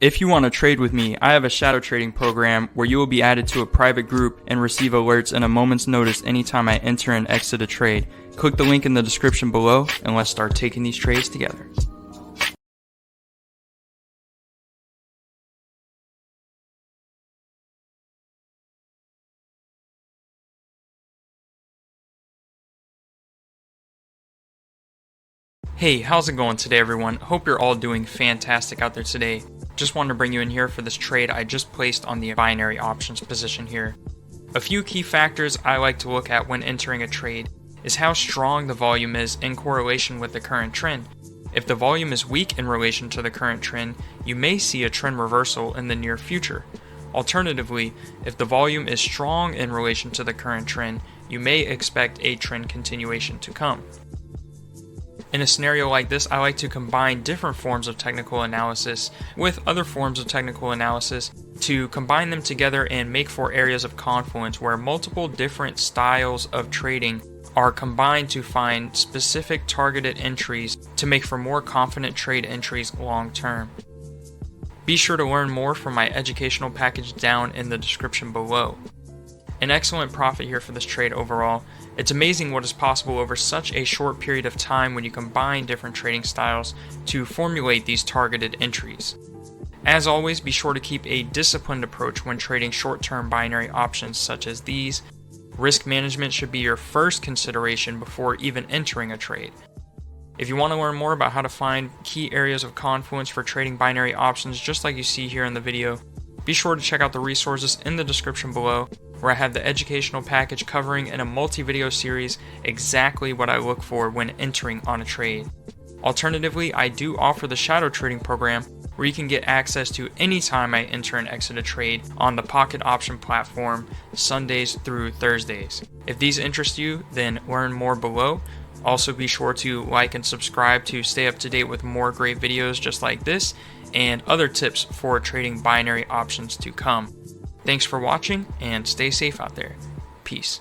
If you want to trade with me, I have a shadow trading program where you will be added to a private group and receive alerts in a moment's notice anytime I enter and exit a trade. Click the link in the description below and let's start taking these trades together. Hey, how's it going today, everyone? Hope you're all doing fantastic out there today. Just wanted to bring you in here for this trade I just placed on the binary options position here. A few key factors I like to look at when entering a trade is how strong the volume is in correlation with the current trend. If the volume is weak in relation to the current trend, you may see a trend reversal in the near future. Alternatively, if the volume is strong in relation to the current trend, you may expect a trend continuation to come. In a scenario like this, I like to combine different forms of technical analysis with other forms of technical analysis to combine them together and make for areas of confluence where multiple different styles of trading are combined to find specific targeted entries to make for more confident trade entries long term. Be sure to learn more from my educational package down in the description below. An excellent profit here for this trade overall. It's amazing what is possible over such a short period of time when you combine different trading styles to formulate these targeted entries. As always, be sure to keep a disciplined approach when trading short-term binary options such as these. Risk management should be your first consideration before even entering a trade. If you want to learn more about how to find key areas of confluence for trading binary options just like you see here in the video, be sure to check out the resources in the description below, where I have the educational package covering in a multi-video series exactly what I look for when entering on a trade. Alternatively, I do offer the shadow trading program where you can get access to any time I enter and exit a trade on the pocket option platform Sundays through Thursdays. If these interest you, then learn more below. Also be sure to like and subscribe to stay up to date with more great videos just like this and other tips for trading binary options to come. Thanks for watching and stay safe out there. Peace.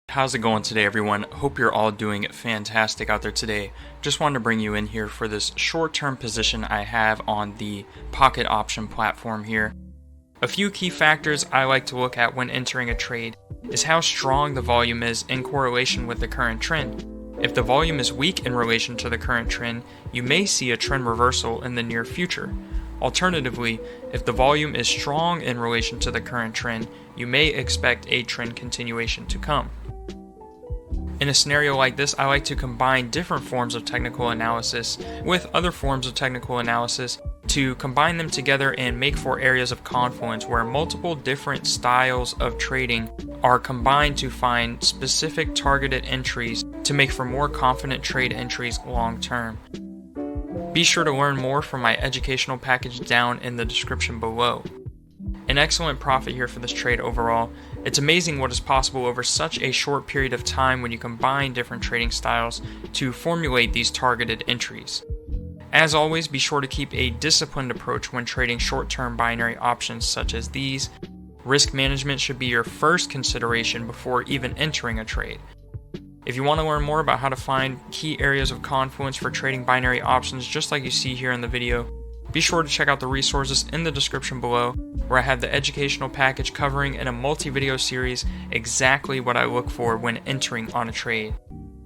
How's it going today, everyone? Hope you're all doing fantastic out there today. Just wanted to bring you in here for this short-term position I have on the pocket option platform here. A few key factors I like to look at when entering a trade is how strong the volume is in correlation with the current trend. If the volume is weak in relation to the current trend, you may see a trend reversal in the near future. Alternatively, if the volume is strong in relation to the current trend, you may expect a trend continuation to come. In a scenario like this, I like to combine different forms of technical analysis with other forms of technical analysis to combine them together and make for areas of confluence where multiple different styles of trading are combined to find specific targeted entries to make for more confident trade entries long term. Be sure to learn more from my educational package down in the description below. An excellent profit here for this trade overall. It's amazing what is possible over such a short period of time when you combine different trading styles to formulate these targeted entries. As always, be sure to keep a disciplined approach when trading short-term binary options such as these. Risk management should be your first consideration before even entering a trade. If you want to learn more about how to find key areas of confluence for trading binary options just like you see here in the video, be sure to check out the resources in the description below, where I have the educational package covering in a multi-video series exactly what I look for when entering on a trade.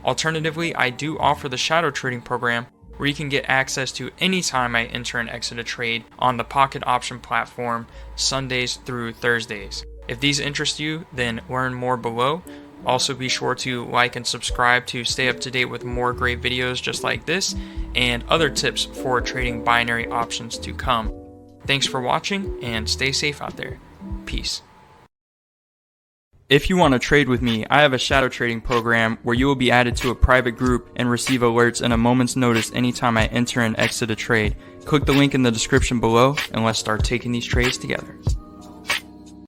Alternatively, I do offer the shadow trading program where you can get access to any time I enter and exit a trade on the pocket option platform Sundays through Thursdays. If these interest you, then learn more below. Also be sure to like and subscribe to stay up to date with more great videos just like this and other tips for trading binary options to come. Thanks for watching and stay safe out there. Peace. If you want to trade with me, I have a shadow trading program where you will be added to a private group and receive alerts in a moment's notice anytime I enter and exit a trade. Click the link in the description below and let's start taking these trades together.